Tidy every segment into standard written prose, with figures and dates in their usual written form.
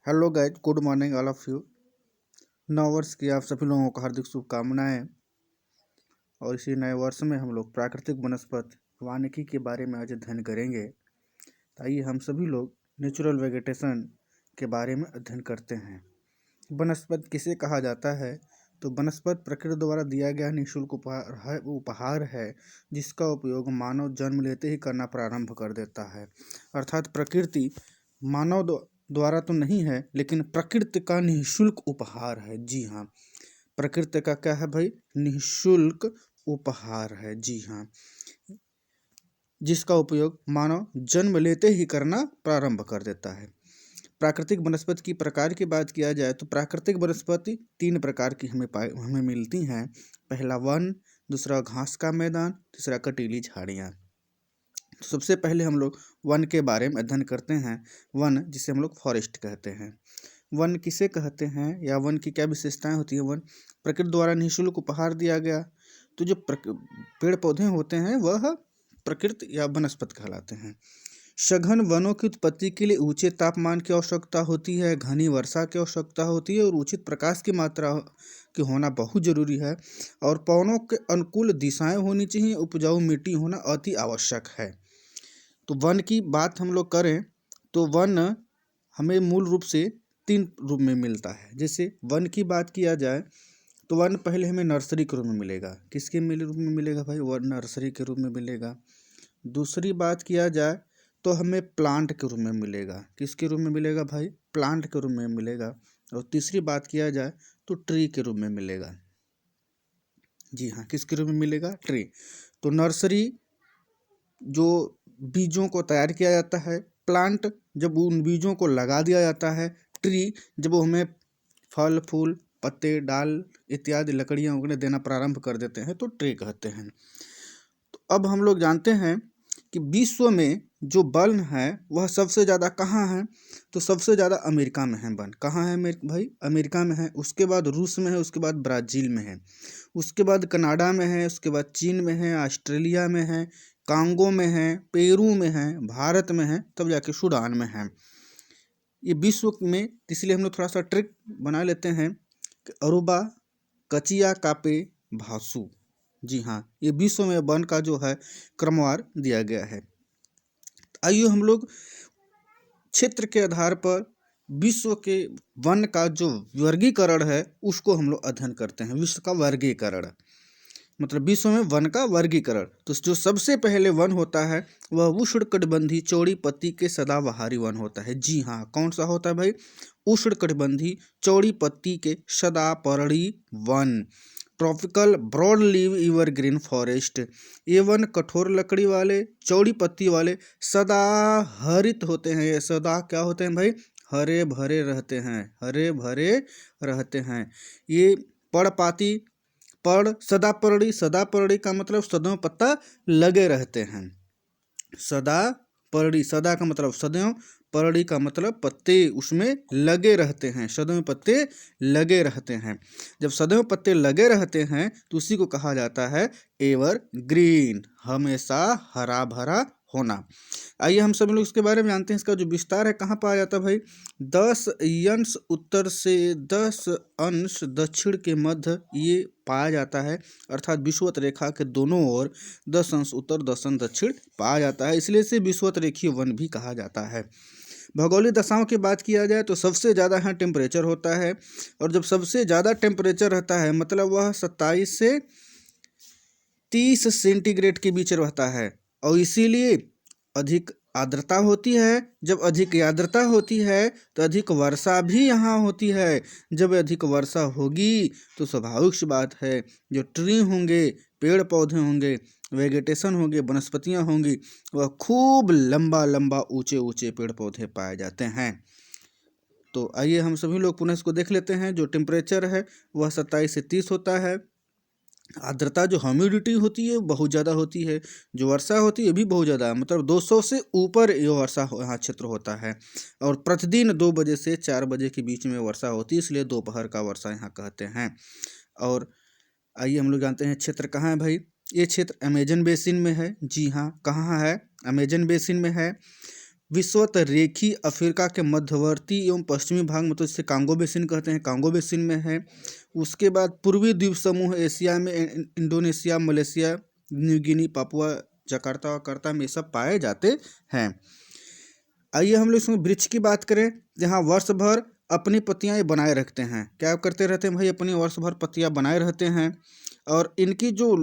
Hello guys, good morning all of you. नव वर्ष की आप सभी लोगों को हार्दिक शुभकामनाएं। और इसी नए वर्ष में हम लोग प्राकृतिक वनस्पति वानिकी के बारे में आज अध्ययन करेंगे। तो आइए हम सभी लोग नेचुरल वेजिटेशन के बारे में अध्ययन करते हैं। वनस्पति किसे कहा जाता है? तो वनस्पति प्रकृति द्वारा दिया गया निःशुल्क उपहार है जिसका उपयोग मानव जन्म लेते ही करना प्रारंभ कर देता है। अर्थात प्रकृति मानव द्वारा तो नहीं है, लेकिन प्रकृति का निःशुल्क उपहार है। जी हाँ, प्रकृति का क्या है भाई? निःशुल्क उपहार है। जी हाँ, जिसका उपयोग मानव जन्म लेते ही करना प्रारंभ कर देता है। प्राकृतिक वनस्पति की प्रकार की बात किया जाए तो प्राकृतिक वनस्पति 3 प्रकार की हमें मिलती हैं। पहला वन, दूसरा घास का मैदान, तीसरा कटीली झाड़ियाँ। तो सबसे पहले हम लोग वन के बारे में अध्ययन करते हैं। वन जिसे हम लोग फॉरेस्ट कहते हैं। वन किसे कहते हैं या वन की क्या विशेषताएं होती है? वन प्रकृति द्वारा निःशुल्क उपहार दिया गया। तो जो पेड़ पौधे होते हैं वह प्रकृति या वनस्पति कहलाते हैं। सघन वनों की उत्पत्ति के लिए ऊंचे तापमान की आवश्यकता होती है, घनी वर्षा की आवश्यकता होती है और उचित प्रकाश की मात्रा की होना बहुत जरूरी है। और पवनों के अनुकूल दिशाएं होनी चाहिए, उपजाऊ मिट्टी होना अति आवश्यक है। तो वन की बात हम लोग करें तो वन हमें मूल रूप से 3 रूप में मिलता है। जैसे वन की बात किया जाए तो वन पहले हमें नर्सरी के रूप में मिलेगा। किसके रूप में मिलेगा भाई? वन नर्सरी के रूप में मिलेगा। दूसरी बात किया जाए तो हमें प्लांट के रूप में मिलेगा। किसके रूप में मिलेगा भाई? प्लांट के रूप में मिलेगा। और तीसरी बात किया जाए तो ट्री के रूप में मिलेगा। जी हाँ, किसके रूप में मिलेगा? ट्री। तो नर्सरी जो बीजों को तैयार किया जाता है, प्लांट जब उन बीजों को लगा दिया जाता है, ट्री जब वो हमें फल फूल पत्ते डाल इत्यादि लकड़ियाँ उगने देना प्रारंभ कर देते हैं तो ट्री कहते हैं। तो अब हम लोग जानते हैं कि विश्व में जो वन है वह सबसे ज़्यादा कहाँ है? तो सबसे ज़्यादा अमेरिका में है वन। कहाँ है भाई? अमेरिका में है। उसके बाद रूस में है, उसके बाद ब्राज़ील में है, उसके बाद कनाडा में है, उसके बाद चीन में है, ऑस्ट्रेलिया में है, कांगो में है, पेरू में है, भारत में है, तब जाके सूडान में है। ये विश्व में, इसलिए हम लोग थोड़ा सा ट्रिक बना लेते हैं कि अरुबा, कचिया, कापे, भासु। जी हाँ, ये विश्व में वन का जो है क्रमवार दिया गया है। आइए हम लोग क्षेत्र के आधार पर विश्व के वन का जो वर्गीकरण है उसको हम लोग अध्ययन करते हैं। विश्व का वर्गीकरण मतलब विश्व में वन का वर्गीकरण। तो जो सबसे पहले वन होता है वह उष्णकटिबंधीय चौड़ी पत्ती के सदाबहारी वन होता है। जी हाँ, कौन सा होता है भाई? उष्णकटिबंधीय चौड़ी पत्ती के सदापर्णी वन, tropical broad leave evergreen forest. ये वन कठोर लकड़ी वाले, चौड़ी पत्ती वाले, सदा हरित होते हैं। ये सदा क्या होते हैं भाई? हरे भरे रहते हैं, हरे भरे रहते हैं। ये पर्णपाती, सदापर्णी, सदापर्णी का मतलब सदैव पत्ता लगे रहते हैं। सदापर्णी, सदा का मतलब सदैव, पर्णी का मतलब पत्ते उसमें लगे रहते हैं, सदैव पत्ते लगे रहते हैं। जब सदैव पत्ते लगे रहते हैं तो उसी को कहा जाता है एवरग्रीन, हमेशा हरा भरा होना। आइए हम सब लोग इसके बारे में जानते हैं। इसका जो विस्तार है कहाँ पाया जाता है भाई? 10 अंश उत्तर से 10 अंश दक्षिण के मध्य ये पाया जाता है। अर्थात विषुवत रेखा के दोनों ओर 10 अंश उत्तर 10 अंश दक्षिण पाया जाता है, इसलिए इसे विषुवत रेखीय वन भी कहा जाता है। भौगोलिक दशाओं की बात किया जाए तो सबसे ज़्यादा यहाँ टेम्परेचर होता है। और जब सबसे ज़्यादा टेम्परेचर रहता है मतलब वह 27 से 30 सेंटीग्रेड के बीच रहता है। और इसीलिए अधिक आर्द्रता होती है। जब अधिक आर्द्रता होती है तो अधिक वर्षा भी यहाँ होती है। जब अधिक वर्षा होगी तो स्वाभाविक सी बात है जो ट्री होंगे, पेड़ पौधे होंगे, वेजिटेशन होंगे, वनस्पतियाँ होंगी, वह खूब लंबा लंबा ऊंचे ऊंचे पेड़ पौधे पाए जाते हैं। तो आइए हम सभी लोग पुनः इसको देख लेते हैं। जो टेम्परेचर है वह 27 से 30 होता है। आर्द्रता जो ह्यूमिडिटी होती है बहुत ज़्यादा होती है। जो वर्षा होती है भी बहुत ज़्यादा, मतलब 200 से ऊपर ये वर्षा यहाँ क्षेत्र होता है। और प्रतिदिन 2 बजे से 4 बजे के बीच में वर्षा होती है, इसलिए दोपहर का वर्षा यहाँ कहते हैं। और आइए हम लोग जानते हैं क्षेत्र कहाँ है भाई? ये क्षेत्र अमेजन बेसिन में है। जी हाँ, कहाँ है? अमेजन बेसिन में है। विषुवत रेखी अफ्रीका के मध्यवर्ती एवं पश्चिमी भाग में, तो इसे कांगो बेसिन कहते हैं, कांगो बेसिन में है। उसके बाद पूर्वी द्वीप समूह एशिया में Indonesia, Malaysia, New Guinea, Papua, Jakarta वकार्ता में ये सब पाए जाते हैं। आइए हम लोग इसमें वृक्ष की बात करें, जहाँ वर्ष भर अपनी पत्तियां ये बनाए रखते हैं। क्या करते रहते हैं भाई, अपनी वर्ष भर पत्तियां बनाए रहते हैं, और इनकी जो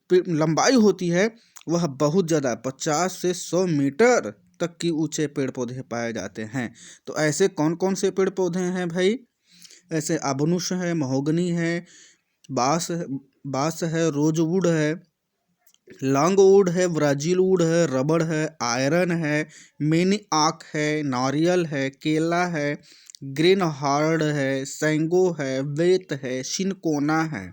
लंबाई होती है वह बहुत ज़्यादा 50 से 100 मीटर तक की ऊंचे पेड़ पौधे पाए जाते हैं। तो ऐसे कौन कौन से पेड़ पौधे हैं भाई, ऐसे आबनुस है, महोगनी है, बांस है, रोजवुड है, लॉन्गवुड है, ब्राजील वुड है, रबड़ है, आयरन है, मेनी आक है, नारियल है, केला है, ग्रीन हार्ड है, सैंगो है, वेत है, सिनकोना है।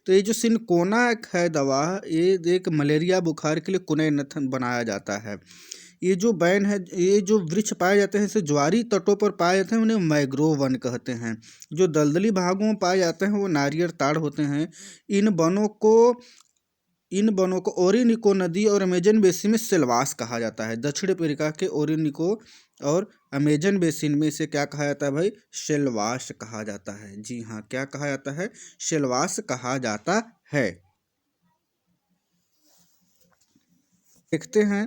तो ये जो सिनकोना है दवा, ये एक मलेरिया बुखार के लिए कुनैनथन बनाया जाता है। ये जो बैन है, ये जो वृक्ष पाए जाते हैं इसे ज्वारी तटों पर पाए जाते हैं, उन्हें मैग्रोव वन कहते हैं। जो दलदली भागों में पाए जाते हैं वो नारियल ताड़ होते हैं। इन बनों को ओरिनिको नदी और अमेजन बेसिन में सेलवास कहा जाता है। दक्षिण अफ्रीका के ओरिनिको और अमेजन बेसिन में इसे क्या कहा जाता है भाई, सेलवास कहा जाता है। जी हाँ, क्या कहा जाता है, सेलवास कहा जाता है। देखते हैं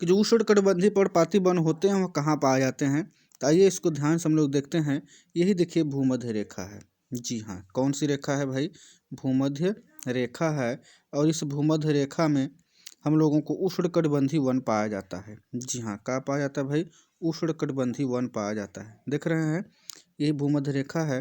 कि जो उष्णकटिबंधीय पर्णपाती वन होते हैं वह कहाँ पाए जाते हैं। तो आइए इसको ध्यान से हम लोग देखते हैं। यही देखिए भूमध्य रेखा है। जी हाँ, कौन सी रेखा है भाई, भूमध्य रेखा है। और इस भूमध्य रेखा में हम लोगों को उष्णकटिबंधीय वन पाया जाता है। जी हाँ, कहाँ पाया जाता है भाई, उष्णकटिबंधीय वन पाया जाता है। देख रहे हैं, ये भूमध्य रेखा है,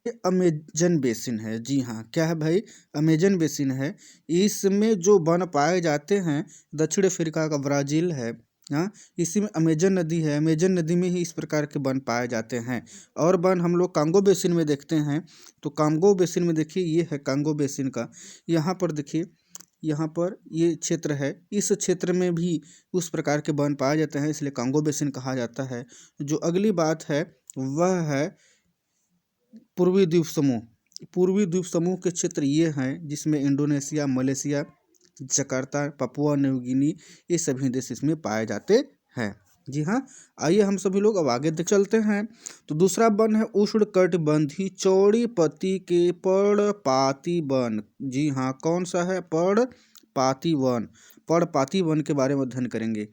ये अमेजन बेसिन है। जी हाँ, क्या है भाई, अमेजन बेसिन है। इसमें जो वन पाए जाते हैं, दक्षिण अफ्रीका का ब्राज़ील है, हाँ, इसी में अमेजन नदी है, अमेजन नदी में ही इस प्रकार के वन पाए जाते हैं। और वन हम लोग कांगो बेसिन में देखते हैं। तो कांगो बेसिन में देखिए, ये है कांगो बेसिन का, यहाँ पर देखिए, यहाँ पर ये क्षेत्र है, इस क्षेत्र में भी उस प्रकार के वन पाए जाते हैं, इसलिए कांगो बेसिन कहा जाता है। जो अगली बात है वह है पूर्वी द्वीप समूह। पूर्वी द्वीप समूह के क्षेत्र ये हैं जिसमें Indonesia, Malaysia, Jakarta, Papua New Guinea, ये सभी देश इसमें पाए जाते हैं। जी हाँ, आइए हम सभी लोग अब आगे चलते हैं। तो दूसरा वन है उष्णकटिबंधीय चौड़ी पत्ती के पर्णपाती वन। जी हाँ, कौन सा है, पर्णपाती वन। पर्णपाती वन के बारे में अध्ययन करेंगे।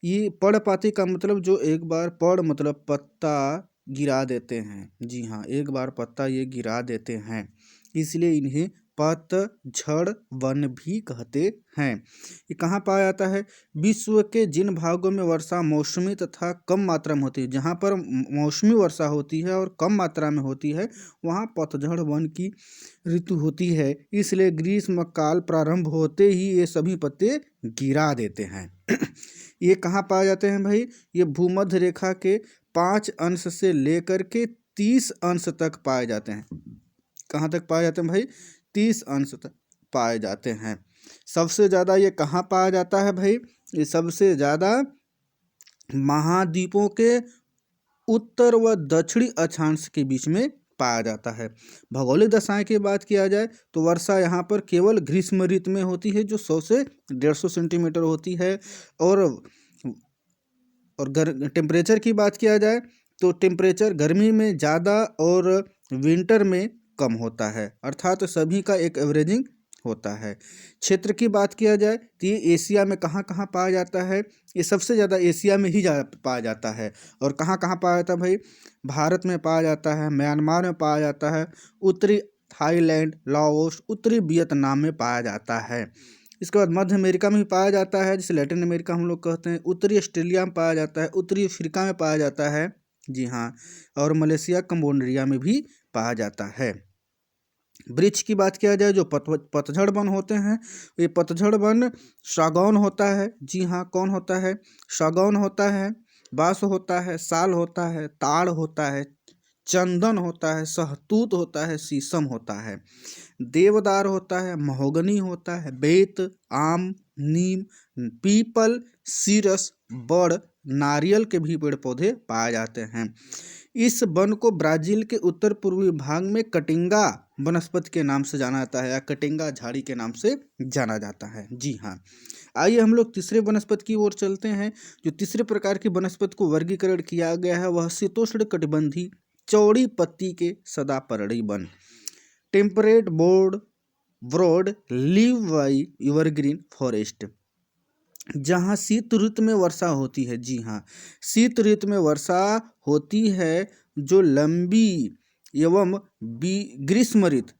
ये पर्णपाती का मतलब जो एक बार पर्ण मतलब पत्ता गिरा देते हैं। जी हाँ, एक बार पत्ता ये गिरा देते हैं, इसलिए इन्हें पतझड़ वन भी कहते हैं। ये कहाँ पाया जाता है, विश्व के जिन भागों में वर्षा मौसमी तथा कम मात्रा में होती है, जहाँ पर मौसमी वर्षा होती है और कम मात्रा में होती है, वहाँ पतझड़ वन की ऋतु होती है। इसलिए ग्रीष्म काल प्रारंभ होते ही ये सभी पत्ते गिरा देते हैं। ये कहाँ पाए जाते हैं भाई, ये भूमध्य रेखा के 5 अंश से लेकर के 30 अंश तक पाए जाते हैं। कहाँ तक पाए जाते हैं भाई, 30 अंश तक पाए जाते हैं। सबसे ज़्यादा ये कहाँ पाया जाता है भाई, ये सबसे ज़्यादा महाद्वीपों के उत्तर व दक्षिणी अक्षांश के बीच में पाया जाता है। भौगोलिक दशाएं की बात किया जाए तो वर्षा यहाँ पर केवल ग्रीष्म ऋतु में होती है, जो 100 से 150 सेंटीमीटर होती है। और टेम्परेचर की बात किया जाए तो टेम्परेचर गर्मी में ज़्यादा और विंटर में कम होता है, अर्थात सभी का एक एवरेजिंग होता है। क्षेत्र की बात किया जाए तो ये एशिया में कहाँ कहाँ पाया जाता है, ये सबसे ज़्यादा एशिया में ही पाया जाता है। और कहाँ कहाँ पाया जाता है भाई, भारत में पाया जाता है, म्यांमार में पाया जाता है, उत्तरी थाईलैंड, लाओस, उत्तरी वियतनाम में पाया जाता है। इसके बाद मध्य अमेरिका में भी पाया जाता है, जिसे लैटिन अमेरिका हम लोग कहते हैं। उत्तरी ऑस्ट्रेलिया में पाया जाता है, उत्तरी अफ्रीका में पाया जाता है। जी हाँ, और मलेशिया, कंबोडिया में भी पाया जाता है। वृक्ष की बात किया जाए जो पतझड़ वन होते हैं, ये पतझड़ वन सागौन होता है। जी हाँ, कौन होता है, सागौन होता है, बांस होता है, साल होता है, ताड़ होता है, चंदन होता है, सहतूत होता है, शीशम होता है, देवदार होता है, महोगनी होता है, बेत, आम, नीम, पीपल, सीरस, बड़, नारियल के भी पेड़ पौधे पाए जाते हैं। इस वन को ब्राजील के उत्तर पूर्वी भाग में कटिंगा वनस्पति के नाम से जाना जाता है या कटिंगा झाड़ी के नाम से जाना जाता है। जी हाँ, आइए हम लोग तीसरे वनस्पति की ओर चलते हैं। जो तीसरे प्रकार की वनस्पति को वर्गीकरण किया गया है वह शीतोष्ण कटिबंधी चौड़ी पत्ती के सदापर्णी वन, टेम्परेट ब्रॉड लीव वाई एवरग्रीन फॉरेस्ट, जहाँ शीत ऋतु में वर्षा होती है। जी हाँ, शीत ऋतु में वर्षा होती है जो लंबी एवं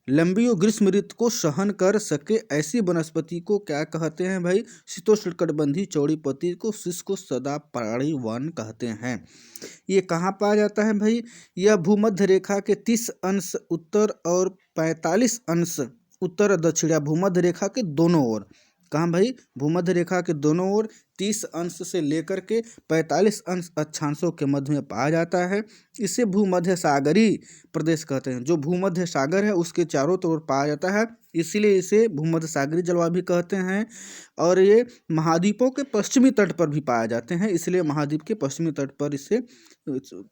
लंबी और ग्रीष्म ऋतु को सहन कर सके, ऐसी वनस्पति को क्या कहते हैं भाई? शीतोष्णकटिबंधीय चौड़ी पत्ती को शुष्क सदापर्णी वन कहते हैं। ये कहाँ पाया जाता है भाई? यह भूमध्य रेखा के 30 अंश उत्तर और 45 अंश उत्तर दक्षिण या भूमध्य रेखा के दोनों ओर, कहाँ भाई? भूमध्य रेखा के दोनों ओर 30 अंश से लेकर के 45 अंश अक्षांशों के मध्य में पाया जाता है। इसे भूमध्य सागरीय प्रदेश कहते हैं। जो भूमध्य सागर है उसके चारों तरफ पाया जाता है, इसीलिए इसे भूमध्य सागरीय जलवायु भी कहते हैं। और ये महाद्वीपों के पश्चिमी तट पर भी पाए जाते हैं, इसलिए महाद्वीप के पश्चिमी तट पर इसे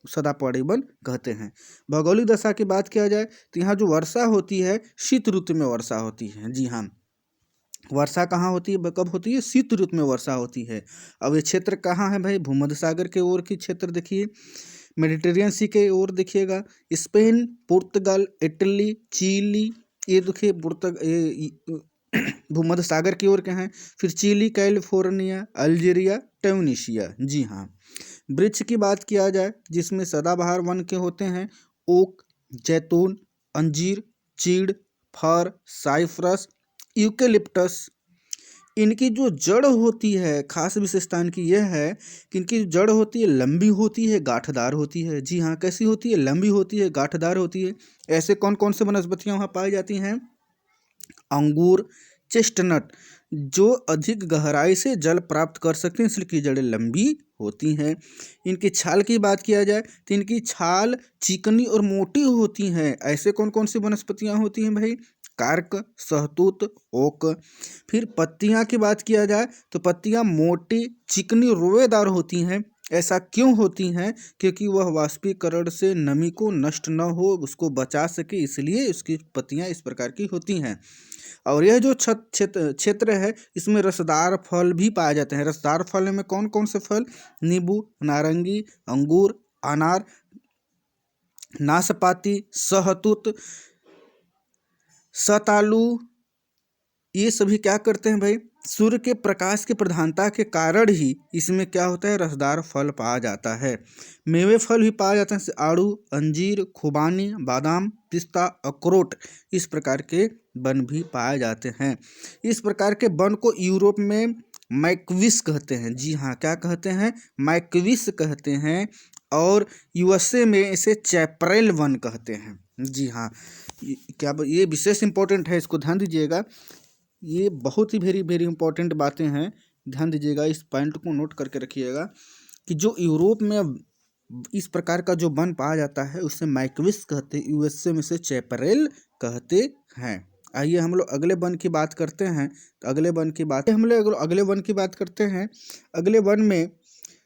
सदापर्णी वन कहते हैं। भौगोलिक दशा की बात किया जाए तो यहाँ जो वर्षा होती है शीत ऋतु में वर्षा होती है। जी हाँ, वर्षा कहाँ होती है? कब होती है? शीत ऋतु में वर्षा होती है। अब ये क्षेत्र कहाँ है भाई? भूमध्य सागर के ओर की क्षेत्र देखिए, मेडिटेरियन सी के ओर देखिएगा, स्पेन, पुर्तगाल, इटली, चिली, ये देखिए भूमध्य सागर की ओर के हैं। फिर चिली, कैलिफोर्निया, अल्जीरिया, ट्यूनीशिया। जी हाँ, वृक्ष की बात किया जाए जिसमें सदाबहार वन के होते हैं ओक, जैतून, अंजीर, चीड़, फर, साइप्रस, यूकेलिप्टस। इनकी जो जड़ होती है, खास विशेषता इनकी यह है कि इनकी जो जड़ होती है लंबी होती है, गांठदार होती है। जी हाँ, कैसी होती है? लंबी होती है, गांठदार होती है। ऐसे कौन कौन से वनस्पतियाँ वहाँ पाई जाती हैं? अंगूर, चेस्टनट, जो अधिक गहराई से जल प्राप्त कर सकते हैं, इसलिए की जड़ें लंबी होती हैं। इनकी छाल की बात किया जाए तो इनकी छाल चिकनी और मोटी होती हैं। ऐसे कौन कौन सी वनस्पतियाँ होती हैं भाई? कार्क, सहतूत, ओक। फिर पत्तियां की बात किया जाए तो पत्तियां मोटी, चिकनी, रोएदार होती हैं। ऐसा क्यों होती हैं? क्योंकि वह वाष्पीकरण से नमी को नष्ट न हो, उसको बचा सके, इसलिए उसकी पत्तियां इस प्रकार की होती हैं। और यह जो क्षेत्र है इसमें रसदार फल भी पाए जाते हैं। रसदार फल में कौन कौन से फल? नींबू, नारंगी, अंगूर, अनार, नाशपाती, सहतूत, शतालू, ये सभी क्या करते हैं भाई? सूर्य के प्रकाश की प्रधानता के कारण ही इसमें क्या होता है? रसदार फल पाया जाता है। मेवे फल भी पाए जाते हैं, जैसे आड़ू, अंजीर, खुबानी, बादाम, पिस्ता, अखरोट, इस प्रकार के वन भी पाए जाते हैं। इस प्रकार के वन को यूरोप में मैक्विस कहते हैं। जी हाँ, क्या कहते हैं? मैक्विस कहते हैं। और यूएसए में इसे चैपरेल वन कहते हैं। जी हाँ, ये विशेष इंपॉर्टेंट है, इसको ध्यान दीजिएगा। ये बहुत ही वेरी वेरी इंपॉर्टेंट बातें हैं, ध्यान दीजिएगा, इस पॉइंट को नोट करके रखिएगा कि जो यूरोप में इस प्रकार का जो वन पाया जाता है उसे मैक्विस कहते हैं, यूएसए में से चैपरेल कहते हैं। आइए हम लोग अगले वन की बात करते हैं। तो अगले वन की बात करते हैं। अगले वन में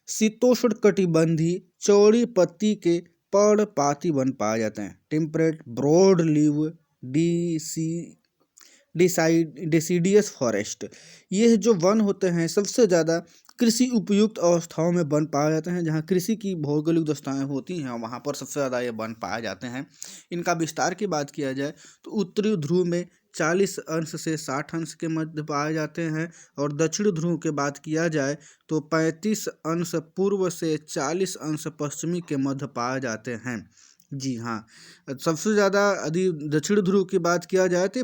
शीतोष्ण कटिबंधीय चौड़ी पत्ती के पर्णपाती वन पाए जाते हैं, temperate broad leaf deciduous forest. ये जो वन होते हैं सबसे ज़्यादा कृषि उपयुक्त अवस्थाओं में वन पाए जाते हैं। जहाँ कृषि की भौगोलिक दशाएँ होती हैं वहाँ पर सबसे ज़्यादा ये वन पाए जाते हैं। इनका विस्तार की बात किया जाए तो उत्तरी ध्रुव में 40 अंश से 60 अंश के मध्य पाए जाते हैं, और दक्षिण ध्रुव के बात किया जाए तो 35 अंश पूर्व से 40 अंश पश्चिमी के मध्य पाए जाते हैं। जी हाँ, सबसे ज़्यादा यदि दक्षिण ध्रुव की बात किया जाए तो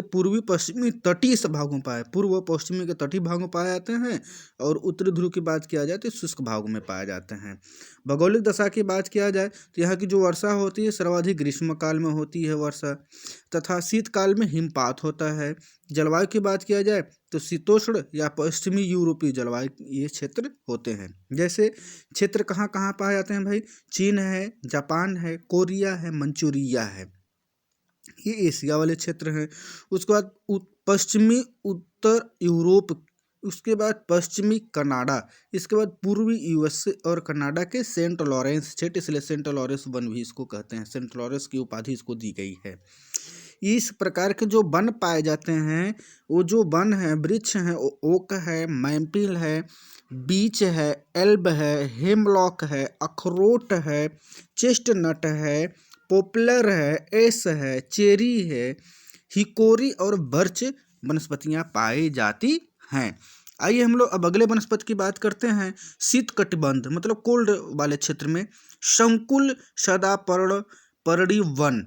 पूर्वी पश्चिमी तटीय भागों में पूर्व पश्चिमी के तटीय भागों में पाए जाते हैं, और उत्तरी ध्रुव की बात किया जाए तो शुष्क भागों में पाए जाते हैं। भौगोलिक दशा की बात किया जाए तो यहाँ की जो वर्षा होती है सर्वाधिक ग्रीष्म काल में होती है वर्षा, तथा शीतकाल में हिमपात होता है। जलवायु की बात किया जाए तो शीतोष्ण या पश्चिमी यूरोपीय जलवायु ये क्षेत्र होते हैं। जैसे क्षेत्र कहाँ कहाँ पाए जाते हैं भाई? चीन है, जापान है, कोरिया है, मंचूरिया है, ये एशिया वाले क्षेत्र हैं। उसके बाद पश्चिमी उत्तर यूरोप उसके बाद पश्चिमी कनाडा, इसके बाद पूर्वी यूएसए और कनाडा के सेंट लॉरेंस क्षेत्र, इसलिए सेंट लॉरेंस वन भी इसको कहते हैं, सेंट लॉरेंस की उपाधि इसको दी गई है। इस प्रकार के जो वन पाए जाते हैं, वो जो वन है, वृक्ष हैं, ओक है, मैपल है, बीच है, एल्ब है, हेमलॉक है, अखरोट है, चेस्टनट है, पॉपुलर है, एस है, चेरी है, हिकोरी और बर्च वनस्पतियां पाई जाती हैं। आइए हम लोग अब अगले वनस्पति की बात करते हैं। शीतकटिबंध मतलब कोल्ड वाले क्षेत्र में संकुल सदापर्णी वन,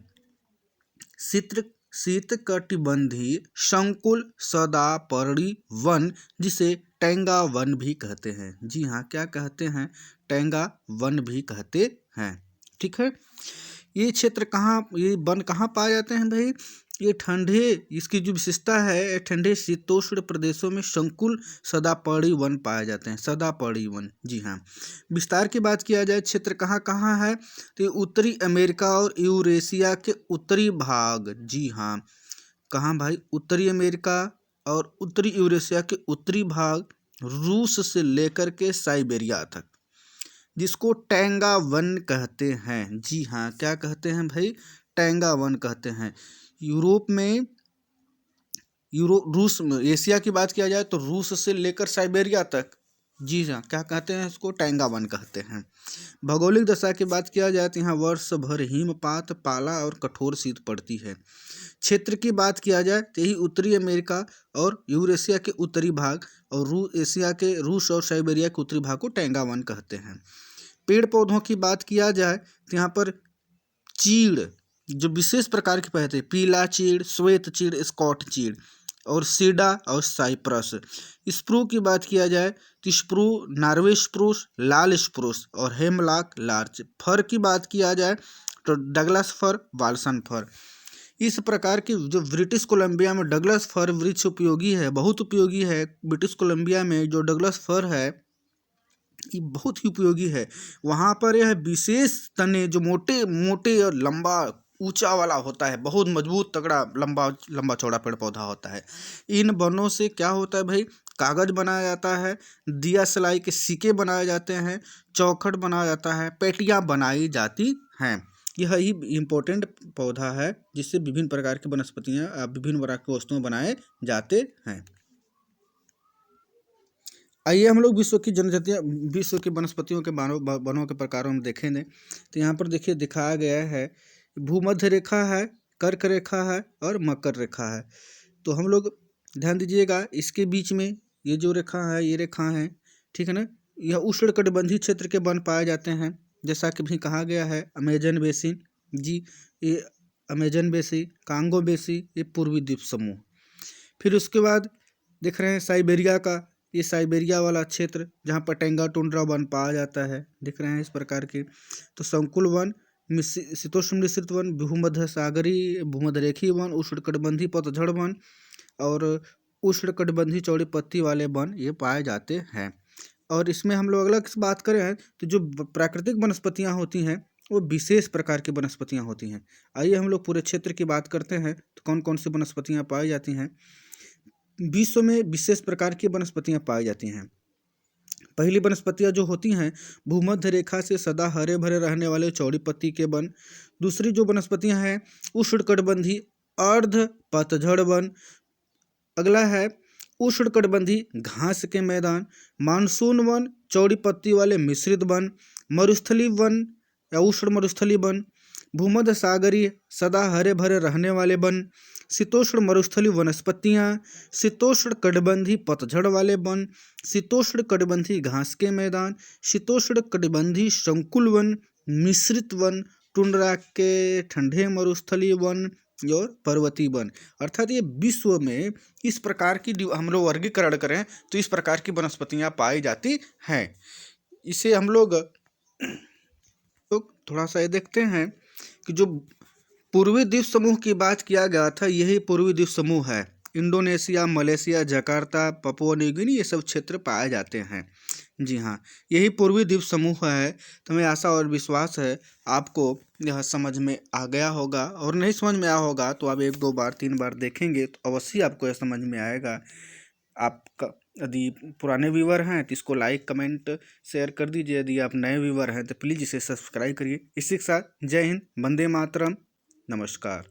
शीतकटिबंधी संकुल सदापर्णी वन, जिसे टैंगा वन भी कहते हैं। जी हाँ, क्या कहते हैं? टैंगा वन भी कहते हैं। ठीक है, ये क्षेत्र कहाँ, ये वन कहाँ पाए जाते हैं भाई? ये ठंडे, इसकी जो विशेषता है, ठंडे शीतोष्ण प्रदेशों में संकुल सदापर्णी वन पाए जाते हैं। सदापर्णी वन, जी हाँ। विस्तार की बात किया जाए, क्षेत्र कहाँ कहाँ है, तो उत्तरी अमेरिका और यूरेशिया के उत्तरी भाग। जी हाँ, कहाँ भाई? उत्तरी अमेरिका और उत्तरी यूरेशिया के उत्तरी भाग, रूस से लेकर के साइबेरिया तक, जिसको टैंगा वन कहते हैं। जी हाँ, क्या कहते हैं भाई? टैंगा वन कहते हैं। यूरोप में, रूस में, एशिया की बात किया जाए तो रूस से लेकर साइबेरिया तक, जी हाँ, क्या कहते हैं? इसको टैंगा वन कहते हैं। भौगोलिक दशा की बात किया जाए तो यहाँ वर्ष भर हिमपात, पाला और कठोर शीत पड़ती है। क्षेत्र की बात किया जाए तो यही उत्तरी अमेरिका और यूरेशिया के उत्तरी भाग और एशिया के रूस और साइबेरिया के उत्तरी भाग को टैंगा वन कहते हैं। पेड़ पौधों की बात किया जाए तो यहाँ पर चीड़, जो विशेष प्रकार की पौधे, पीला चीड़, श्वेत चीड़, स्कॉट चीड़ और सीडा और साइप्रस। स्प्रू की बात किया जाए तो स्प्रू, नॉर्वे स्प्रूस, लाल स्प्रूस और हेमलॉक लार्च। फर की बात किया जाए तो डगलस फर, वाल्सन फर। इस प्रकार की जो ब्रिटिश कोलंबिया में डगलस फर वृक्ष उपयोगी है, बहुत उपयोगी है। ब्रिटिश कोलंबिया में जो डगलस फर है ये बहुत ही उपयोगी है। वहाँ पर यह विशेष तने जो मोटे मोटे और लंबा ऊंचा वाला होता है, बहुत मजबूत तगड़ा लंबा लंबा चौड़ा पेड़ पौधा होता है। इन वनों से क्या होता है भाई? कागज बनाया जाता है, दिया सलाई के सिक्के बनाए जाते हैं, चौखट बनाया जाता है, पेटियां बनाई जाती हैं। यह ही इम्पोर्टेंट पौधा है जिससे विभिन्न प्रकार की वनस्पतियां, विभिन्न प्रकार की वस्तुएं बनाए जाते हैं। आइए हम लोग विश्व की जनजातियाँ, विश्व की वनस्पतियों के वनों के प्रकारों में देखेंगे। तो यहाँ पर देखिए दिखाया गया है, भूमध्य रेखा है, कर्क रेखा है और मकर रेखा है। तो हम लोग ध्यान दीजिएगा, इसके बीच में ये जो रेखा है, ये रेखा है, ठीक है ना। यह उष्णकटिबंधीय क्षेत्र के वन पाए जाते हैं, जैसा कि भी कहा गया है। अमेजन बेसिन, जी, ये अमेजन बेसिन, कांगो बेसिन, ये पूर्वी द्वीप समूह। फिर उसके बाद देख रहे हैं साइबेरिया का, ये साइबेरिया वाला क्षेत्र जहाँ पर टैंगा टुंड्रा वन पाया जाता है, दिख रहे हैं इस प्रकार के। तो संकुल वन, शीतोष्ण मिश्रित वन, भूमध्य सागरीय भूमध्यरेखीय वन, उष्णकटिबंधीय पतझड़ वन और उष्णकटिबंधीय चौड़ी पत्ती वाले वन ये पाए जाते हैं। और इसमें हम लोग अलग से बात करें तो जो प्राकृतिक वनस्पतियाँ होती हैं वो विशेष प्रकार की वनस्पतियाँ होती हैं। आइए हम लोग पूरे क्षेत्र की बात करते हैं तो कौन कौन सी वनस्पतियाँ पाई जाती हैं। विश्व में विशेष प्रकार की वनस्पतियाँ पाई जाती हैं। पहली वनस्पतियाँ जो होती हैं, भूमध्य रेखा से सदा हरे भरे रहने वाले चौड़ी पत्ती के वन। दूसरी जो वनस्पतियाँ हैं, उष्णकटिबंधीय अर्ध पतझड़ वन। अगला है उष्णकटिबंधीय घास के मैदान, मानसून वन, चौड़ी पत्ती वाले मिश्रित वन, मरुस्थलीय वन या उष्ण मरुस्थलीय वन, भूमध्य सागरीय सदा हरे भरे रहने वाले वन, शीतोष्ण मरुस्थलीय वनस्पतियाँ, शीतोष्ण कटिबंधीय पतझड़ वाले वन, शीतोष्ण कटिबंधीय घास के मैदान, शीतोष्ण कटिबंधीय संकुल वन, मिश्रित वन, टुंड्रा के ठंडे मरुस्थलीय वन और पर्वतीय वन। अर्थात ये विश्व में इस प्रकार की हम लोग वर्गीकरण करें तो इस प्रकार की वनस्पतियाँ पाई जाती हैं। इसे हम लोग थोड़ा सा ये देखते हैं कि जो पूर्वी द्वीप समूह की बात किया गया था, यही पूर्वी द्वीप समूह है। Indonesia, Malaysia, Jakarta, Papua New Guinea, ये सब क्षेत्र पाए जाते हैं। जी हाँ, यही पूर्वी द्वीप समूह है। तो हमें आशा और विश्वास है आपको यह समझ में आ गया होगा, और नहीं समझ में आया होगा तो आप 1 2 बार 3 बार देखेंगे तो अवश्य आपको यह समझ में आएगा। आपका यदि पुराने व्यूवर हैं तो इसको लाइक कमेंट शेयर कर दीजिए, यदि आप नए व्यूवर हैं तो प्लीज़ इसे सब्सक्राइब करिए। इसी के साथ जय हिंद, वंदे मातरम, नमस्कार।